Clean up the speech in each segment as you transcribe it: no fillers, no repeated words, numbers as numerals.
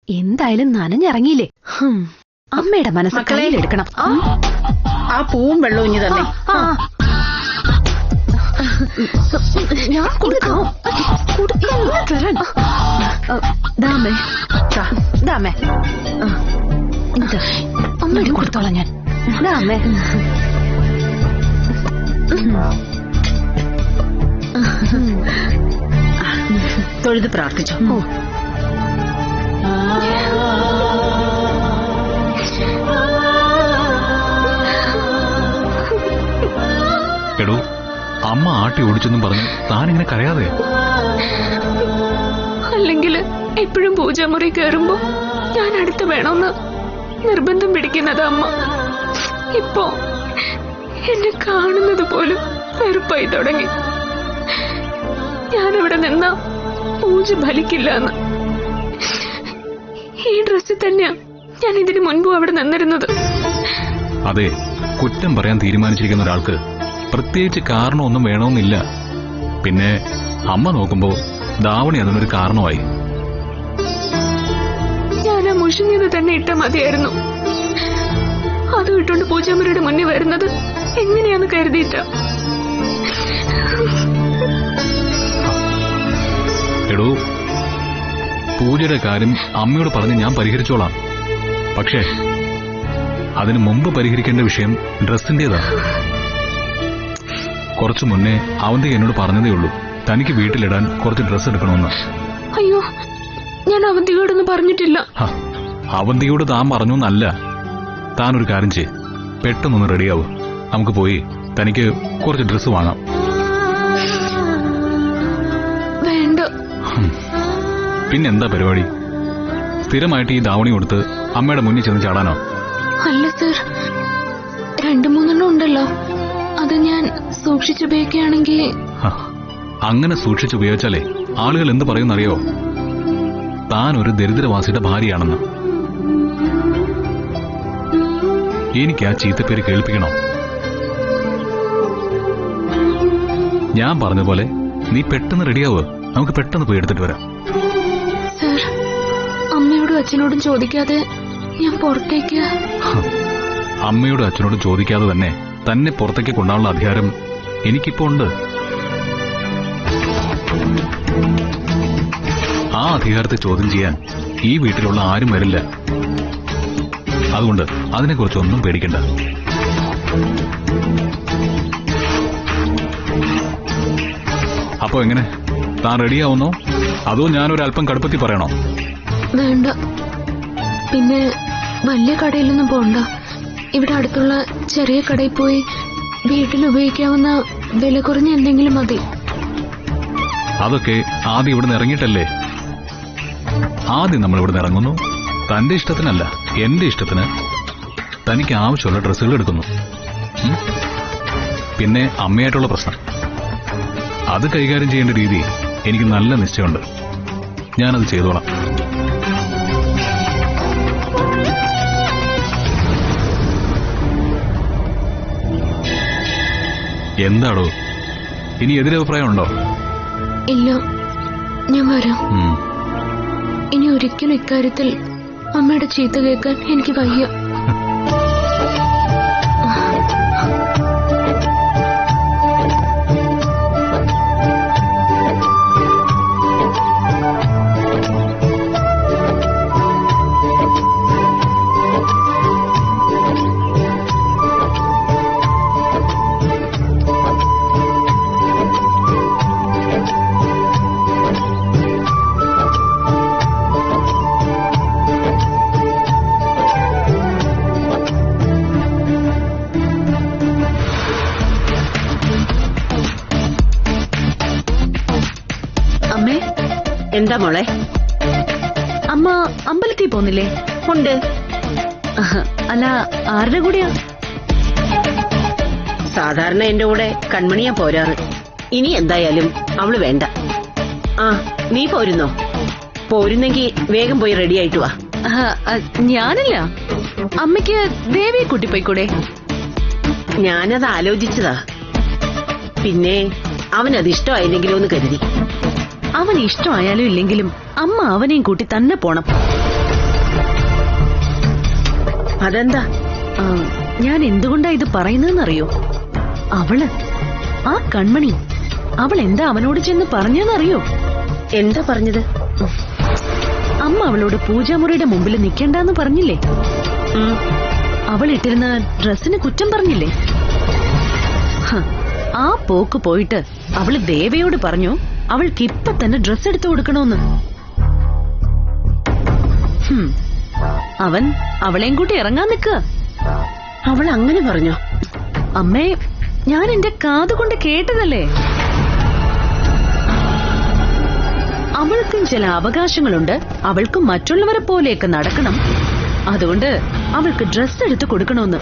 എന്തായാലും നനഞ്ഞിറങ്ങിയില്ലേ. അമ്മയുടെ മനസ്സ് കയ്യിലെടുക്കണം. ആ പൂവും വെള്ളവും ഇനി തന്നെ. ഞാൻ കൊടുക്കാം. അമ്മയുടെ കൊടുത്തോളാം ഞാൻ. ദാമേ തൊഴുത് പ്രാർത്ഥിച്ചോ. എടോ, അമ്മ ആട്ടി ഓടിച്ചെന്നും പറഞ്ഞ് താനിങ്ങനെ കരയാതെ. അല്ലെങ്കിൽ എപ്പോഴും പൂജാമുറി കയറുമ്പോ ഞാൻ അടുത്ത് വേണമെന്ന് നിർബന്ധം പിടിക്കുന്നത് അമ്മ. ഇപ്പോ എന്നെ കാണുന്നത് പോലും വെറുപ്പായി തുടങ്ങി. ഞാനവിടെ നിന്നാ പൂജ ഫലിക്കില്ല എന്ന്. ഈ ഡ്രസ്സിൽ തന്നെയാ ഞാൻ ഇതിനു മുൻപും അവിടെ നിന്നിരുന്നത്. അതെ, കുറ്റം പറയാൻ തീരുമാനിച്ചിരിക്കുന്ന ഒരാൾക്ക് പ്രത്യേകിച്ച് കാരണമൊന്നും വേണമെന്നില്ല. പിന്നെ അമ്മ നോക്കുമ്പോ ധാവണി അതിനൊരു കാരണമായി. ഞാൻ ആ മുഷിഞ്ഞത് തന്നെ ഇട്ട മതിയായിരുന്നു. അത് ഇട്ടുകൊണ്ട് പൂജാമുറിയുടെ മുന്നിൽ വരുന്നത് എങ്ങനെയാന്ന് കരുതിയിട്ട. എടോ, പൂജയുടെ കാര്യം അമ്മയോട് പറഞ്ഞ് ഞാൻ പരിഹരിച്ചോളാം. പക്ഷേ അതിനു മുമ്പ് പരിഹരിക്കേണ്ട വിഷയം ഡ്രസ്സിന്റേതാണ്. കുറച്ചു മുന്നേ അവന്തി എന്നോട് പറഞ്ഞതേ ഉള്ളൂ, തനിക്ക് വീട്ടിലിടാൻ കുറച്ച് ഡ്രസ്സ് എടുക്കണമെന്ന്. അയ്യോ, ഞാൻ അവന്തിയോടൊന്നും പറഞ്ഞിട്ടില്ല. അവന്തിയോട് താൻ പറഞ്ഞു എന്നല്ല. താനൊരു കാര്യം ചെയ്യ്, പെട്ടെന്നൊന്ന് റെഡിയാവും. നമുക്ക് പോയി തനിക്ക് കുറച്ച് ഡ്രസ്സ് വാങ്ങാം. വേണ്ട. പിന്നെന്താ പരിപാടി? സ്ഥിരമായിട്ട് ഈ ധാവണി കൊടുത്ത് അമ്മയുടെ മുന്നിൽ ചെന്ന് ചാടാനോ? അല്ല സർ, 2-3 ഉണ്ടല്ലോ, അത് ഞാൻ സൂക്ഷിച്ചുപയോഗിക്കുകയാണെങ്കിൽ. അങ്ങനെ സൂക്ഷിച്ചുപയോഗിച്ചാലേ ആളുകൾ എന്ത് പറയുന്നറിയോ? താൻ ഒരു ദരിദ്രവാസിയുടെ ഭാര്യയാണെന്ന്. എനിക്ക് ആ ചീത്തപ്പേര് കേൾപ്പിക്കണോ? ഞാൻ പറഞ്ഞ പോലെ നീ പെട്ടെന്ന് റെഡിയാവുക. നമുക്ക് പെട്ടെന്ന് പോയി എടുത്തിട്ട് വരാം. സർ, അമ്മയോടും അച്ഛനോടും ചോദിക്കാതെ ഞാൻ പുറത്തേക്ക്. അമ്മയോടും അച്ഛനോടും ചോദിക്കാതെ തന്നെ പുറത്തേക്ക് കൊണ്ടാനുള്ള അധികാരം എനിക്കിപ്പോ ഉണ്ട്. ആ അധികാരത്തെ ചോദ്യം ചെയ്യാൻ ഈ വീട്ടിലുള്ള ആരും വരില്ല. അതുകൊണ്ട് അതിനെക്കുറിച്ചൊന്നും പേടിക്കണ്ട. അപ്പോ എങ്ങനെ, താൻ റെഡിയാവുന്നോ അതോ ഞാനൊരല്പം കടുപ്പത്തി പറയണോ? വേണ്ട. പിന്നെ വലിയ കടയിലൊന്നും പോണ്ട. ഇവിടെ അടുത്തുള്ള ചെറിയ കടയിൽ പോയി വീട്ടിൽ ഉപയോഗിക്കാവുന്ന വില കുറഞ്ഞ എന്തെങ്കിലും മതി. അതൊക്കെ ആദ്യം ഇവിടുന്ന് ഇറങ്ങിയിട്ടല്ലേ. ആദ്യം നമ്മൾ ഇവിടുന്ന് ഇറങ്ങുന്നു. തന്റെ ഇഷ്ടത്തിനല്ല, എന്റെ ഇഷ്ടത്തിന് തനിക്ക് ആവശ്യമുള്ള ഡ്രസ്സുകൾ എടുക്കുന്നു. പിന്നെ അമ്മയായിട്ടുള്ള പ്രശ്നം, അത് കൈകാര്യം ചെയ്യേണ്ട രീതി എനിക്ക് നല്ല നിശ്ചയമുണ്ട്. ഞാനത് ചെയ്തോളാം. എന്താടോ, ഇനി എതിരഭിപ്രായം ഉണ്ടോ? ഇല്ല, ഞാൻ വരാം. ഇനി ഒരിക്കലും ഇക്കാര്യത്തിൽ അമ്മയുടെ ചീത്ത കേൾക്കാൻ എനിക്ക് വയ്യ. എന്താ മോളെ? അമ്മ അമ്പലത്തിൽ പോന്നില്ലേ? ഉണ്ട്. അല്ല, ആരുടെ കൂടെയാ? സാധാരണ എന്റെ കൂടെ കൺമണിയാ പോരാറ്. ഇനി എന്തായാലും അവള് വേണ്ട. ആ, നീ പോരുന്നോ? പോരുന്നെങ്കി വേഗം പോയി റെഡി ആയിട്ട് വാ. ഞാനില്ല, അമ്മയ്ക്ക് ദേവിയെ കൂട്ടിപ്പോയിക്കൂടെ? ഞാനത് ആലോചിച്ചതാ. പിന്നെ അവനത് ഇഷ്ടമായില്ലെങ്കിലോ എന്ന് കരുതി. അവൻ ഇഷ്ടമായാലും ഇല്ലെങ്കിലും അമ്മ അവനെയും കൂട്ടി തന്നെ പോണം. അതെന്താ? ആ, ഞാൻ എന്തുകൊണ്ടാ ഇത് പറയുന്നതെന്നറിയോ? അവള്, ആ കൺമണി, അവൾ എന്താ അവനോട് ചെന്ന് പറഞ്ഞെന്നറിയോ? എന്താ പറഞ്ഞത്? അമ്മ അവളോട് പൂജാമുറിയുടെ മുമ്പിൽ നിൽക്കണ്ടെന്ന് പറഞ്ഞില്ലേ? അവൾ ഇട്ടിരുന്ന ഡ്രസ്സിന് കുറ്റം പറഞ്ഞില്ലേ? ഹ, ആ പോക്ക് പോയിട്ട് അവള് ദേവയോട് പറഞ്ഞു അവൾക്ക് ഇപ്പൊ തന്നെ ഡ്രസ് എടുത്തു കൊടുക്കണോന്ന്. അവൻ അവളെയും കൂട്ടി ഇറങ്ങാൻ നിൽക്കുക. അവൾ അങ്ങനെ പറഞ്ഞോ? അമ്മേ, ഞാൻ എന്റെ കാതുകൊണ്ട് കേട്ടതല്ലേ. അവൾക്കും ചില അവകാശങ്ങളുണ്ട്, അവൾക്കും മറ്റുള്ളവരെ പോലെയൊക്കെ നടക്കണം, അതുകൊണ്ട് അവൾക്ക് ഡ്രസ് എടുത്ത് കൊടുക്കണമെന്ന്.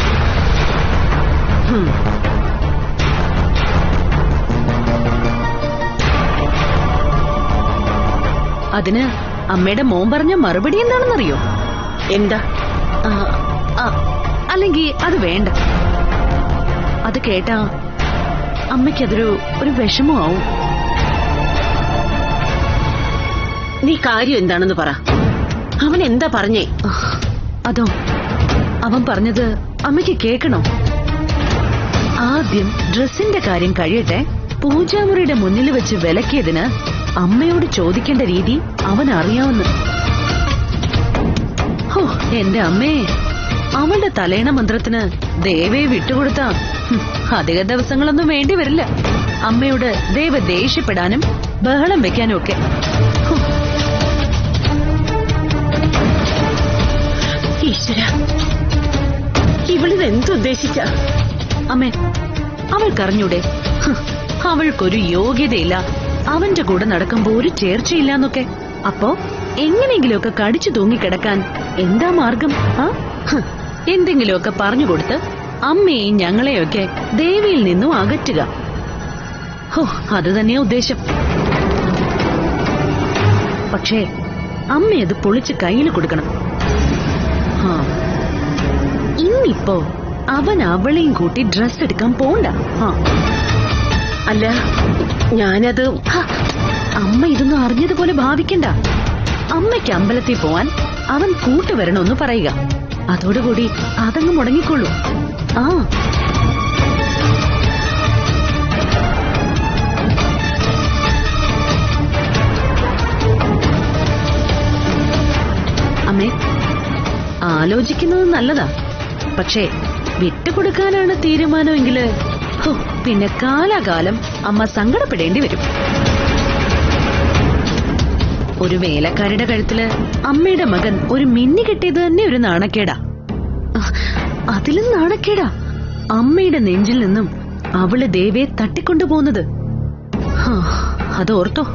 അതിന് അമ്മയുടെ മോൻ പറഞ്ഞ മറുപടി എന്താണെന്നറിയോ? എന്താ? അല്ലെങ്കിൽ അത് വേണ്ട. അത് കേട്ടാ അമ്മയ്ക്കതൊരു വിഷമമാവും. നീ കാര്യം എന്താണെന്ന് പറ. അവൻ എന്താ പറഞ്ഞേ? അതോ, അവൻ പറഞ്ഞത് അമ്മയ്ക്ക് കേൾക്കണോ? ആദ്യം ഡ്രസ്സിന്റെ കാര്യം കഴിയട്ടെ. പൂജാമുറിയുടെ മുന്നിൽ വെച്ച് വിലക്കിയതിന് അമ്മയോട് ചോദിക്കേണ്ട രീതി അവൻ അറിയാവുന്ന. ഹോ, എന്റെ അമ്മേ, അവളുടെ തലേണ മന്ത്രത്തിന് ദേവയെ വിട്ടുകൊടുത്താ അധിക ദിവസങ്ങളൊന്നും വേണ്ടി വരില്ല അമ്മയോട് ദേവ ദേഷ്യപ്പെടാനും ബഹളം വെക്കാനും ഒക്കെ. ഈശ്വര, ഇവളിത് എന്തുദ്ദേശിച്ച? അമ്മേ, അവൾക്കറിഞ്ഞൂടെ അവൾക്കൊരു യോഗ്യതയില്ല, അവന്റെ കൂടെ നടക്കുമ്പോ ഒരു ചേർച്ചയില്ലാന്നൊക്കെ. അപ്പോ എങ്ങനെയെങ്കിലുമൊക്കെ കടിച്ചു തൂങ്ങിക്കിടക്കാൻ എന്താ മാർഗം? എന്തെങ്കിലുമൊക്കെ പറഞ്ഞുകൊടുത്ത് അമ്മയെയും ഞങ്ങളെയൊക്കെ ദേവിയിൽ നിന്നും അകറ്റുക. ഹോ, അത് തന്നെയാ ഉദ്ദേശം. പക്ഷേ അമ്മയത് പൊളിച്ച് കയ്യിൽ കൊടുക്കണം. ഇന്നിപ്പോ അവൻ അവളെയും കൂട്ടി ഡ്രസ് എടുക്കാൻ പോണ്ട. അല്ല, ഞാനത് അമ്മ ഇതൊന്നും അറിഞ്ഞതുപോലെ ഭാവിക്കണ്ട. അമ്മയ്ക്ക് അമ്പലത്തിൽ പോവാൻ അവൻ കൂട്ടുവരണമെന്ന് പറയുക. അതോടുകൂടി അതങ്ങ് മുടങ്ങിക്കൊള്ളൂ. അമ്മേ, ആലോചിക്കുന്നത് നല്ലതാ. പക്ഷേ വിട്ടുകൊടുക്കാനാണ് തീരുമാനമെങ്കില് പിന്നെ കാലാകാലം അമ്മ സങ്കടപ്പെടേണ്ടി വരും. ഒരു വേലക്കാരുടെ കഴുത്തില് അമ്മയുടെ മകൻ ഒരു മിന്നി കെട്ടിയത് തന്നെ ഒരു നാണക്കേടാ. അതിലും നാണക്കേടാ അമ്മയുടെ നെഞ്ചിൽ നിന്നും അവള് ദേവയെ തട്ടിക്കൊണ്ടുപോകുന്നത്. അതോർത്തോ?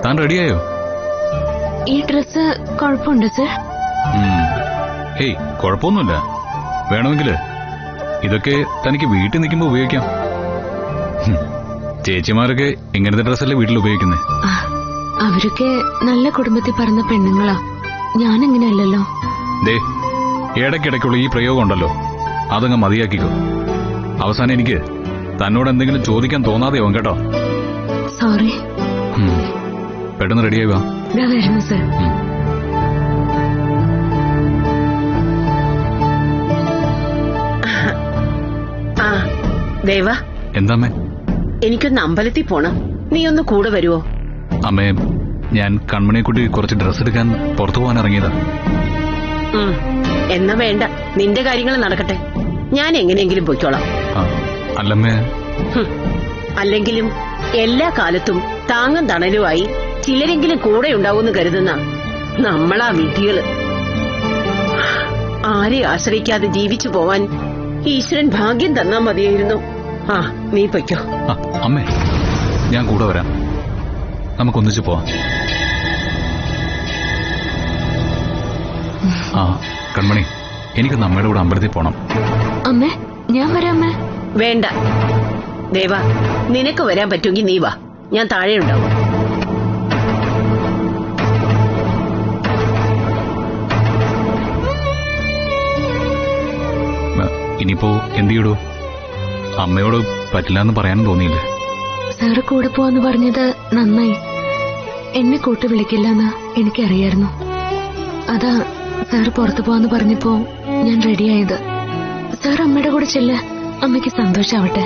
താൻ റെഡിയായോ? ഈ ഡ്രസ് കുഴപ്പമുണ്ട് സർ? ഹേയ്, കുഴപ്പമൊന്നുമില്ല. വേണമെങ്കില് ഇതൊക്കെ തനിക്ക് വീട്ടിൽ നിൽക്കുമ്പോ ഉപയോഗിക്കാം. ചേച്ചിമാരൊക്കെ ഇങ്ങനത്തെ ഡ്രസ്സല്ലേ വീട്ടിൽ ഉപയോഗിക്കുന്നേ? അവരൊക്കെ നല്ല കുടുംബത്തിൽ പറഞ്ഞ പെണ്ണുങ്ങളാ, ഞാനെങ്ങനെയല്ലോ. ദേ, ഇടയ്ക്കിടയ്ക്കുള്ള ഈ പ്രയോഗം ഉണ്ടല്ലോ, അതങ്ങ് മതിയാക്കിക്കോ. അവസാനം എനിക്ക് തന്നോട് എന്തെങ്കിലും ചോദിക്കാൻ തോന്നാതെയാവും കേട്ടോ. സോറി. പെട്ടെന്ന് റെഡിയാവുക. വരുന്നു സർ. ദേവ, എന്താമ്മേ? എനിക്കൊന്ന് അമ്പലത്തിൽ പോണം. നീ ഒന്ന് കൂടെ വരുവോ? അമ്മേ, ഞാൻ കൺമണിയെക്കുട്ടി കുറച്ച് ഡ്രസ് എടുക്കാൻ പുറത്തു പോകാൻ ഇറങ്ങിയതാ. എന്നാ വേണ്ട, നിന്റെ കാര്യങ്ങൾ നടക്കട്ടെ. ഞാൻ എങ്ങനെയെങ്കിലും പൊയ്ക്കോളാം. അല്ലമ്മേ. അല്ലെങ്കിലും എല്ലാ കാലത്തും താങ്ങും തണലുമായി ചിലരെങ്കിലും കൂടെ ഉണ്ടാവുമെന്ന് കരുതുന്ന നമ്മളാ വിധികള്. ആരെ ആശ്രയിക്കാതെ ജീവിച്ചു പോവാൻ ഈശ്വരൻ ഭാഗ്യം തന്നാ മതിയായിരുന്നു. നീ പൊയ്ക്കോ. അമ്മേ, ഞാൻ കൂടെ വരാം. നമുക്കൊന്നിച്ചു പോവാം. ആ കൺമണി, എനിക്കൊന്ന് അമ്മയുടെ കൂടെ അമ്പലത്തിൽ പോണം. അമ്മേ, ഞാൻ വരാം അമ്മേ. വേണ്ട ദേവാ, നിനക്ക് വരാൻ പറ്റുമെങ്കിൽ നീ വാ, ഞാൻ താഴെ ഉണ്ടാവും. ഇനിയിപ്പോ എന്ത് ചെയ്യടൂ? അമ്മയോട് പറ്റില്ല എന്ന് പറയാനും തോന്നിയില്ലേ? സാറ് കൂടെ പോവാന്ന് പറഞ്ഞത് നന്നായി. എന്നെ കൂട്ട് വിളിക്കില്ലെന്ന് എനിക്കറിയായിരുന്നു. അതാ സാറ് പുറത്തു പോവാന്ന് പറഞ്ഞപ്പോ ഞാൻ റെഡിയായത്. സാർ അമ്മയുടെ കൂടെ ചെല്ല്, അമ്മയ്ക്ക് സന്തോഷാവട്ടെ.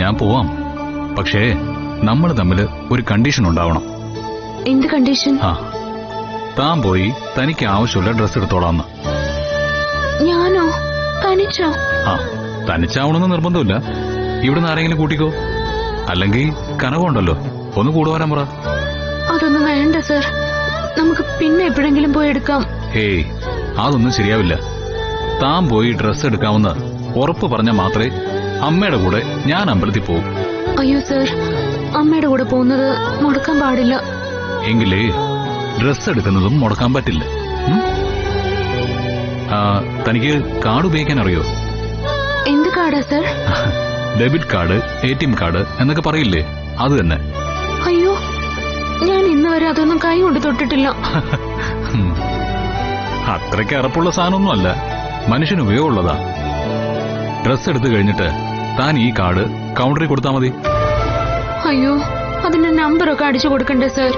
ഞാൻ പോവാം, പക്ഷേ നമ്മൾ തമ്മിൽ ഒരു കണ്ടീഷൻ ഉണ്ടാവണം. എന്ത് കണ്ടീഷൻ? താൻ പോയി തനിക്ക് ആവശ്യമുള്ള ഡ്രസ് എടുത്തോളാന്ന്. ഞാനോ? തനിച്ചോ? തനിച്ചാവണമെന്ന് നിർബന്ധമില്ല. ഇവിടുന്ന് ആരെങ്കിലും കൂട്ടിക്കോ, അല്ലെങ്കിൽ കനവുണ്ടല്ലോ, ഒന്ന് കൂടെ വരാൻ പറ. അതൊന്നും വേണ്ട സർ, നമുക്ക് പിന്നെ എപ്പോഴെങ്കിലും പോയി എടുക്കാം. ഹേയ്, അതൊന്നും ശരിയാവില്ല. താൻ പോയി ഡ്രസ് എടുക്കാമെന്ന് ഉറപ്പ് പറഞ്ഞാൽ മാത്രമേ അമ്മയുടെ കൂടെ ഞാൻ അമ്പലത്തിൽ പോകും. അയ്യോ സർ, അമ്മയുടെ കൂടെ പോകുന്നത് മുടക്കാൻ പാടില്ല. എങ്കിലേ ഡ്രസ് എടുക്കുന്നതും മുടക്കാൻ പറ്റില്ല. തനിക്ക് കാർഡ് ഉപയോഗിക്കാൻ അറിയോ? എന്ത് കാർഡാ sir? Debit card, ATM card എന്നൊക്കെ പറയില്ലേ, അത് തന്നെ. അയ്യോ, ഞാൻ ഇന്ന് വരെ അതൊന്നും കൈ കൊണ്ട് തൊട്ടിട്ടില്ല. അത്രയ്ക്ക് അറപ്പുള്ള സാധനമൊന്നും അല്ല, മനുഷ്യന് ഉപയോഗമുള്ളതാ. ഡ്രസ് എടുത്തു കഴിഞ്ഞിട്ട് താൻ ഈ കാർഡ് കൗണ്ടറിൽ കൊടുത്താൽ മതി. അയ്യോ, അതിന്റെ നമ്പറൊക്കെ അടിച്ചു കൊടുക്കണ്ടേ സർ?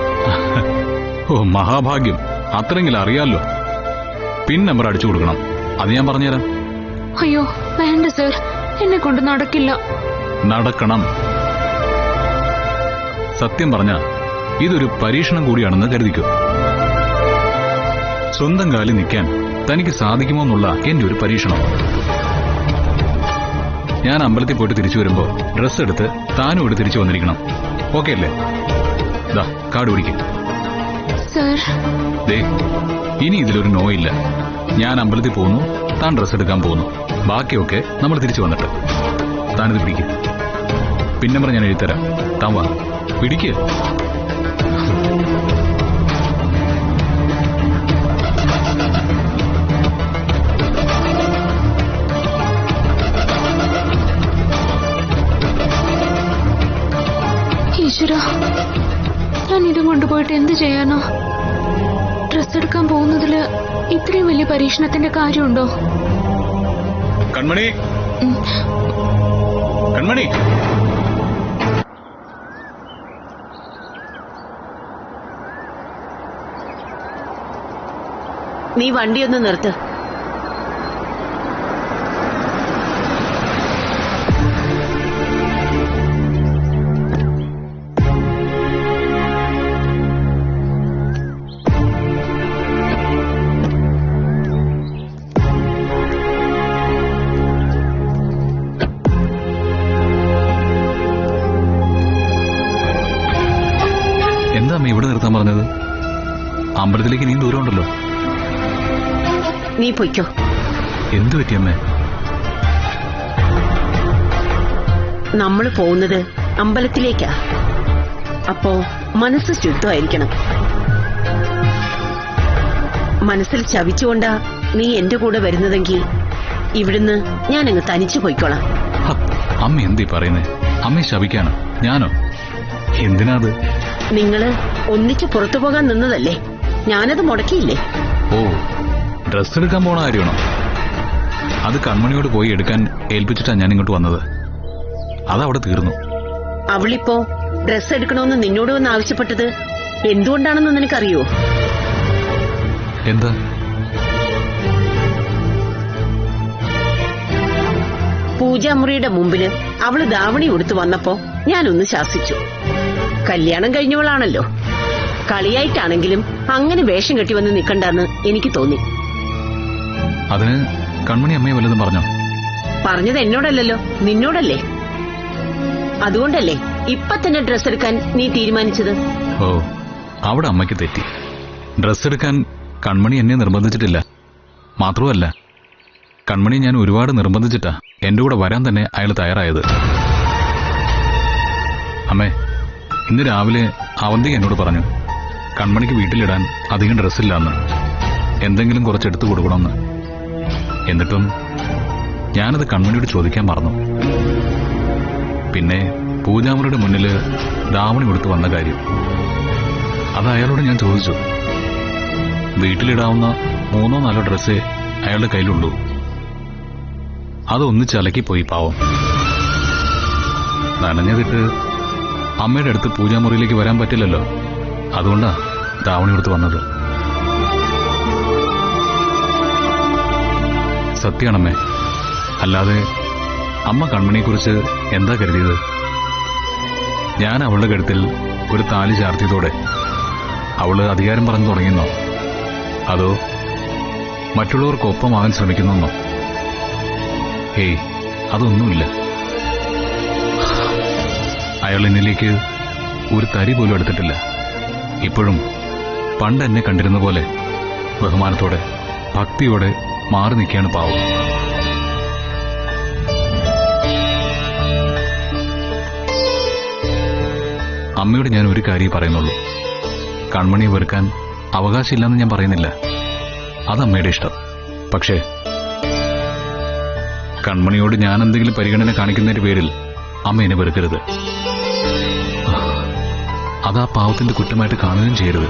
ഓ മഹാഭാഗ്യം, അത്രയെങ്കിലും അറിയാലോ. പിൻ നമ്പർ അടിച്ചു കൊടുക്കണം, അത് ഞാൻ പറഞ്ഞുതരാം. അയ്യോ വേണ്ട സർ, എന്നെ കൊണ്ട് നടക്കില്ല. നടക്കണം. സത്യം പറഞ്ഞ ഇതൊരു പരീക്ഷണം കൂടിയാണെന്ന് കരുതിക്കോ. സ്വന്തം കാലിൽ നിൽക്കാൻ തനിക്ക് സാധിക്കുമോ എന്നുള്ള എന്റെ ഒരു പരീക്ഷണം. ഞാൻ അമ്പലത്തിൽ പോയിട്ട് തിരിച്ചു വരുമ്പോ ഡ്രസ് എടുത്ത് താനും ഇവിടെ തിരിച്ചു വന്നിരിക്കണം. ഓക്കെ അല്ലേ? ദാ കാർഡ് പിടിക്കും. ദേ, ഇനി ഇതിലൊരു നോ ഇല്ല. ഞാൻ അമ്പലത്തിൽ പോകുന്നു, താൻ ഡ്രസ് എടുക്കാൻ പോകുന്നു, ബാക്കിയൊക്കെ നമ്മൾ തിരിച്ചു വന്നിട്ട്. താനിത് പിടിക്കുക. പിൻ നമ്പർ ഞാൻ എഴുതിത്തരാം, താൻ വാ, പിടിക്കുക. ഈശ്വര, ഞാൻ ഇതും കൊണ്ടുപോയിട്ട് എന്ത് ചെയ്യാനോ? ഡ്രസ് എടുക്കാൻ പോകുന്നതില് ഇത്രയും വലിയ പരീക്ഷണത്തിന്റെ കാര്യമുണ്ടോ? കൺമണി, കൺമണി. നീ വണ്ടിയൊന്ന് നിർത്ത്. എന്താ അമ്മ ഇവിടെ നിർത്താൻ പറഞ്ഞത്? അമ്പലത്തിലേക്ക് നീ ദൂരമുണ്ടല്ലോ. നീ പൊയ്ക്കോ. എന്തു പറ്റിയമ്മേ? നമ്മൾ പോകുന്നത് അമ്പലത്തിലേക്കാ. അപ്പോ മനസ്സ് ശുദ്ധമായിരിക്കണം. മനസ്സിൽ ചവിച്ചുകൊണ്ടാ നീ എന്റെ കൂടെ വരുന്നതെങ്കിൽ ഇവിടുന്ന് ഞാനങ്ങ് തനിച്ചു പോയിക്കോളാം. അമ്മ എന്തീ പറയുന്നേ? അമ്മയെ ശപിക്കാനോ? ഞാനോ? എന്തിനാ അത്? നിങ്ങള് ഒന്നിച്ച് പുറത്തു പോകാൻ നിന്നതല്ലേ, ഞാനത് മുടക്കിയില്ലേ? ഓ, ഡ്രസ് എടുക്കാൻ പോണ കാര്യമാണോ? അത് കൺമണിയോട് പോയി എടുക്കാൻ ഏൽപ്പിച്ചിട്ടാ ഞാൻ ഇങ്ങോട്ട് വന്നത്. അതവിടെ തീർന്നു. അവളിപ്പോ ഡ്രസ് എടുക്കണമെന്ന് നിന്നോട് വന്ന് ആവശ്യപ്പെട്ടത് എന്തുകൊണ്ടാണെന്ന് നിനക്കറിയോ? എന്താ? പൂജാമുറിയുടെ മുമ്പില് അവള് ധാവണി ഉടുത്തു വന്നപ്പോ ഞാനൊന്ന് ശാസിച്ചു. കല്യാണം കഴിഞ്ഞവളാണല്ലോ, കളിയായിട്ടാണെങ്കിലും അങ്ങനെ വേഷം കെട്ടി വന്ന് നിൽക്കണ്ടെന്ന് എനിക്ക് തോന്നി. അതിന് കൺമണി അമ്മയെ വല്ലതും പറഞ്ഞോ? പറഞ്ഞത് എന്നോടല്ലല്ലോ, നിന്നോടല്ലേ. അതുകൊണ്ടല്ലേ ഇപ്പൊ തന്നെ ഡ്രസ് എടുക്കാൻ നീ തീരുമാനിച്ചത്. ഓ, അവിടെ അമ്മയ്ക്ക് തെറ്റി. ഡ്രസ് എടുക്കാൻ കൺമണി എന്നെ നിർബന്ധിച്ചിട്ടില്ല. മാത്രമല്ല, കൺമണി ഞാൻ ഒരുപാട് നിർബന്ധിച്ചിട്ടാ എന്റെ കൂടെ വരാൻ തന്നെ അയാൾ തയ്യാറായത്. അമ്മേ, ഇന്ന് രാവിലെ അവന്തിക എന്നോട് പറഞ്ഞു കൺമണിക്ക് വീട്ടിലിടാൻ അധികം ഡ്രസ്സില്ലാന്ന്. എന്തെങ്കിലും കുറച്ചെടുത്തു കൊടുക്കണമെന്ന്. എന്നിട്ടും ഞാനത് കൺമണിയോട് ചോദിക്കാൻ മറന്നു. പിന്നെ പൂജാമുറിയുടെ മുന്നില് ധാവണി കൊടുത്തു വന്ന കാര്യം അത് അയാളോട് ഞാൻ ചോദിച്ചു. വീട്ടിലിടാവുന്ന 3-4 ഡ്രസ്സേ അയാളുടെ കയ്യിലുള്ളൂ. അതൊന്ന് ചലക്കിപ്പോയി പാവം. നനഞ്ഞതിട്ട് അമ്മയുടെ അടുത്ത് പൂജാമുറിയിലേക്ക് വരാൻ പറ്റില്ലല്ലോ. അതുകൊണ്ടാ ധാവണി കൊടുത്ത് വന്നത്. സത്യാണമ്മേ. അല്ലാതെ അമ്മ കൺമണിയെക്കുറിച്ച് എന്താ കരുതിയത്? ഞാൻ അവളുടെ കഴുത്തിൽ ഒരു താലി ചാർത്തിയതോടെ അവള് അധികാരം പറഞ്ഞു തുടങ്ങിയെന്നോ, അതോ മറ്റുള്ളവർക്കൊപ്പമാകാൻ ശ്രമിക്കുന്നെന്നോ? ഹേയ്, അതൊന്നുമില്ല. അയാൾ എന്നിലേക്ക് ഒരു തരി പോലും എടുത്തിട്ടില്ല. ഇപ്പോഴും പണ്ട് എന്നെ കണ്ടിരുന്ന പോലെ ബഹുമാനത്തോടെ ഭക്തിയോടെ മാറി നിൽക്കുകയാണ് പാവം. അമ്മയോട് ഞാൻ ഒരു കാര്യം പറയുന്നുള്ളൂ. കൺമണിയെ വെറുക്കാൻ അവകാശമില്ലെന്ന് ഞാൻ പറയുന്നില്ല. അത് അമ്മയുടെ ഇഷ്ടം. പക്ഷേ കൺമണിയോട് ഞാൻ എന്തെങ്കിലും പരിഗണന കാണിക്കുന്നതിന്റെ പേരിൽ അമ്മ എന്നെ വെറുക്കരുത്. അതാ പാവത്തിന്റെ കുറ്റമായിട്ട് കാണുകയും ചെയ്യരുത്.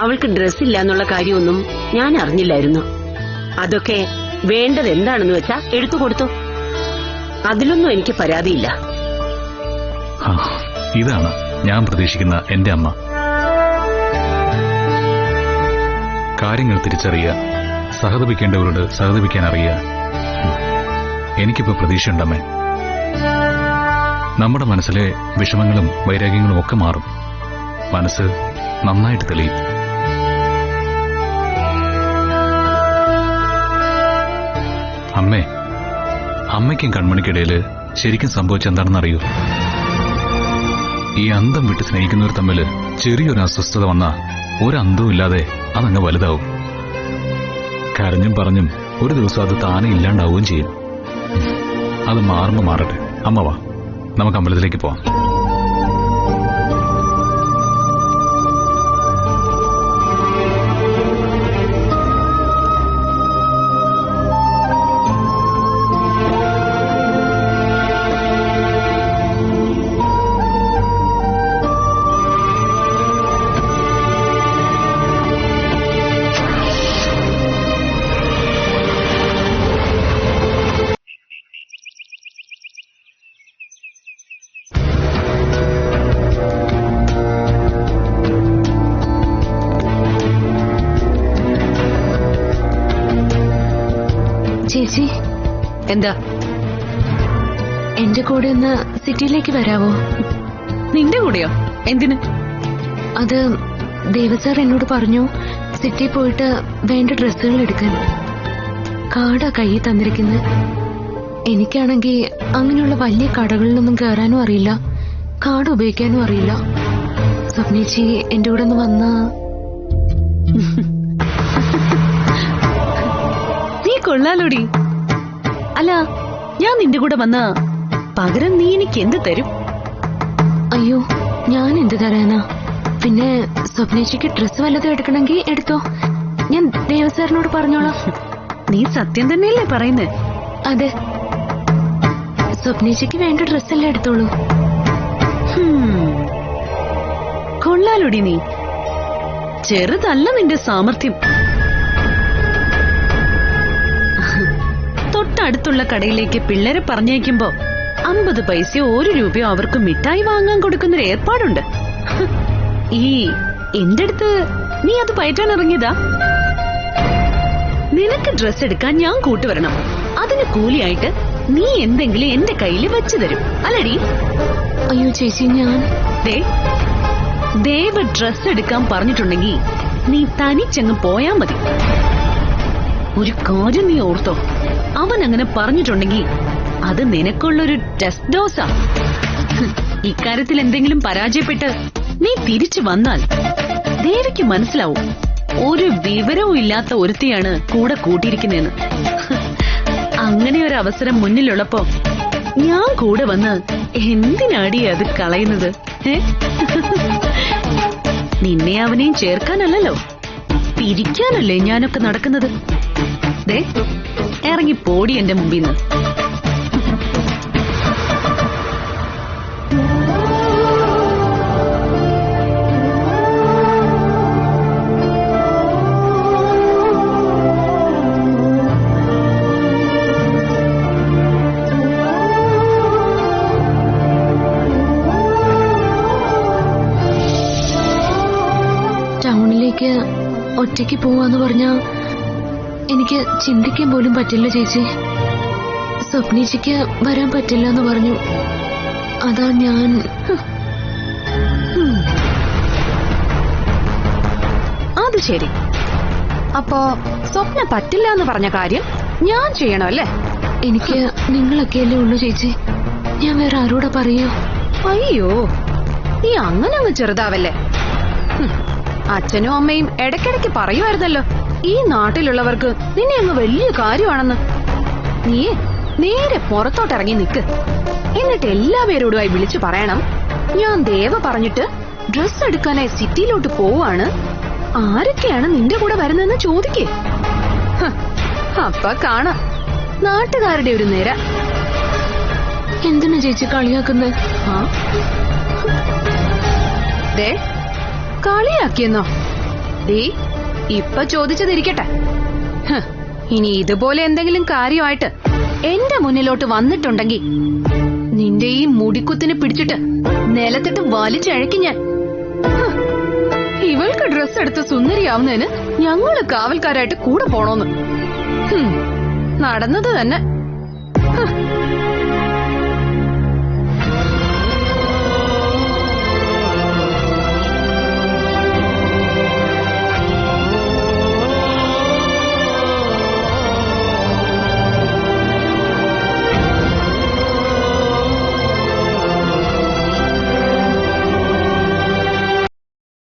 അവൾക്ക് ഡ്രസ്സില്ല എന്നുള്ള കാര്യമൊന്നും ഞാൻ അറിഞ്ഞില്ലായിരുന്നു. അതൊക്കെ വേണ്ടത് എന്താണെന്ന് വെച്ചാ എടുത്തു കൊടുത്തു. അതിലൊന്നും എനിക്ക് പരാതിയില്ല. ഇതാണ് ഞാൻ പ്രതീക്ഷിക്കുന്ന എന്റെ അമ്മ. കാര്യങ്ങൾ തിരിച്ചറിയുക, സഹതപിക്കേണ്ടവരോട് സഹതപിക്കാൻ അറിയുക. എനിക്കിപ്പോ പ്രതീക്ഷയുണ്ടമ്മേ. നമ്മുടെ മനസ്സിലെ വിഷമങ്ങളും വൈരാഗ്യങ്ങളും ഒക്കെ മാറും. മനസ്സ് നന്നായിട്ട് തെളിയും. അമ്മേ, അമ്മയ്ക്കും കൺമണിക്കിടയില് ശരിക്കും സംഭവിച്ചെന്താണെന്ന് അറിയൂ? ഈ അന്തം വിട്ട് സ്നേഹിക്കുന്നവർ തമ്മിൽ ചെറിയൊരു അസ്വസ്ഥത വന്നാ ഒരന്തവും ഇല്ലാതെ അതങ്ങ് വലുതാവും. കരഞ്ഞും പറഞ്ഞും ഒരു ദിവസം അത് താനെ ഇല്ലാണ്ടാവുകയും ചെയ്യും. അത് മാറുമ്പോ മാറട്ടെ. അമ്മ വാ, നമുക്ക് അമ്പലത്തിലേക്ക് പോവാം. ചേച്ചി, എന്താ? എന്റെ കൂടെ ഒന്ന് സിറ്റിയിലേക്ക് വരാവോ? നിന്റെ കൂടെയോ? എന്തിന്? അത് ദേവസാർ എന്നോട് പറഞ്ഞു, സിറ്റി പോയിട്ട് വേണ്ട ഡ്രസ്സുകൾ എടുക്കാൻ. കാർഡാ കയ്യിൽ തന്നിരിക്കുന്നത്. എനിക്കാണെങ്കിൽ അങ്ങനെയുള്ള വലിയ കടകളിലൊന്നും കയറാനും അറിയില്ല, കാർഡ് ഉപയോഗിക്കാനും അറിയില്ല. സ്വപ്നേച്ചി എന്റെ കൂടെ ഒന്ന് വന്ന. നീ കൊള്ളാലോടി. അല്ല, ഞാൻ നിന്റെ കൂടെ വന്ന പകരം നീ എനിക്ക് എന്ത് തരും? അയ്യോ, ഞാൻ എന്ത് തരാനാ? പിന്നെ സ്വപ്നേച്ചിക്ക് ഡ്രസ്സ് വല്ലതും എടുക്കണമെങ്കിൽ എടുത്തോ, ഞാൻ ദേവസാറിനോട് പറഞ്ഞോളാം. നീ സത്യം തന്നെയല്ലേ പറയുന്നേ? അതെ, സ്വപ്നേച്ചിക്ക് വേണ്ട ഡ്രസ്സെല്ലാം എടുത്തോളൂ. കൊള്ളാലോടി നീ. ചെറുതല്ല നിന്റെ സാമർഥ്യം. തൊട്ടടുത്തുള്ള കടയിലേക്ക് പിള്ളേരെ പറഞ്ഞയക്കുമ്പോ 50 പൈസയോ 1 രൂപയോ അവർക്ക് മിഠായി വാങ്ങാൻ കൊടുക്കുന്നൊരു ഏർപ്പാടുണ്ട്. ഈ എന്റെ അടുത്ത് നീ അത് പയറ്റാൻ ഇറങ്ങിയതാ? നിനക്ക് ഡ്രസ് എടുക്കാൻ ഞാൻ കൂട്ടുവരണം. അതിന് കൂലിയായിട്ട് നീ എന്തെങ്കിലും എന്റെ കയ്യിൽ വെച്ചു തരും, അല്ലടി? അയ്യോ ചേച്ചി, ഞാൻ ദേവ ഡ്രസ് എടുക്കാൻ പറഞ്ഞിട്ടുണ്ടെങ്കിൽ നീ തനിച്ചങ്ങ് പോയാ മതി. ഒരു കാര്യം നീ ഓർത്തോ, അവൻ അങ്ങനെ പറഞ്ഞിട്ടുണ്ടെങ്കിൽ അത് നിനക്കുള്ളൊരു ടെസ്റ്റ് ഡോസാ. ഇക്കാര്യത്തിൽ എന്തെങ്കിലും പരാജയപ്പെട്ട് നീ തിരിച്ചു വന്നാൽ ദേവിക്ക് മനസ്സിലാവും ഒരു വിവരവും ഇല്ലാത്ത ഒരുത്തിയാണ് കൂടെ കൂട്ടിയിരിക്കുന്നതെന്ന്. അങ്ങനെ ഒരു അവസരം മുന്നിലുള്ളപ്പോ ഞാൻ കൂടെ വന്ന് എന്തിനാടി അത് കളയുന്നത്? നിന്നെ അവനെയും ചേർക്കാനല്ലല്ലോ, പിരിക്കാനല്ലേ ഞാനൊക്കെ നടക്കുന്നത്. ദേ ഇറങ്ങി പോടി എന്റെ മുമ്പിന്ന്. ടൗണിലേക്ക് ഒറ്റയ്ക്ക് പോവാന്ന് പറഞ്ഞാ എനിക്ക് ചിന്തിക്കാൻ പോലും പറ്റില്ല ചേച്ചി. സ്വപ്നീച്ചയ്ക്ക് വരാൻ പറ്റില്ല എന്ന് പറഞ്ഞു. അതാ ഞാൻ. അത് ശരി. അപ്പോ സ്വപ്ന പറ്റില്ല എന്ന് പറഞ്ഞ കാര്യം ഞാൻ ചെയ്യണോ അല്ലേ? എനിക്ക് നിങ്ങളൊക്കെയല്ലേ ഉള്ളൂ ചേച്ചി. ഞാൻ വേറെ ആരോടാ പറയൂ? അയ്യോ, നീ അങ്ങനെ അങ്ങ് ചെറുതാവല്ലേ. അച്ഛനും അമ്മയും ഇടയ്ക്കിടയ്ക്ക് പറയുമായിരുന്നല്ലോ ഈ നാട്ടിലുള്ളവർക്ക് നിന്നെ അങ്ങ് വലിയ കാര്യമാണെന്ന്. നീ നേരെ പുറത്തോട്ടിറങ്ങി നിക്ക്. എന്നിട്ട് എല്ലാവരോടുമായി വിളിച്ചു പറയണം, ഞാൻ ദേവ പറഞ്ഞിട്ട് ഡ്രസ് എടുക്കാനായി സിറ്റിയിലോട്ട് പോവാണ്, ആരൊക്കെയാണ് നിന്റെ കൂടെ വരുന്നതെന്ന് ചോദിക്കേ. അപ്പൊ കാണാം നാട്ടുകാരുടെ ഒരു നിര. എന്തിനാ ചേച്ചി കളിയാക്കുന്നത്? ദേ കളിയാക്കിയെന്നോ? ദേ ഇപ്പൊ ചോദിച്ചതിരിക്കട്ടെ. ഇനി ഇതുപോലെ എന്തെങ്കിലും കാര്യമായിട്ട് എന്റെ മുന്നിലോട്ട് വന്നിട്ടുണ്ടെങ്കിൽ നിന്റെ ഈ മുടിക്കുത്തിന് പിടിച്ചിട്ട് നിലത്തിട്ട് വലിച്ചഴക്കി ഞാൻ. ഇവൾക്ക് ഡ്രസ് എടുത്ത് സുന്ദരിയാവുന്നതിന് ഞങ്ങള് കാവൽക്കാരായിട്ട് കൂടെ പോണോന്ന്. നടന്നത് തന്നെ.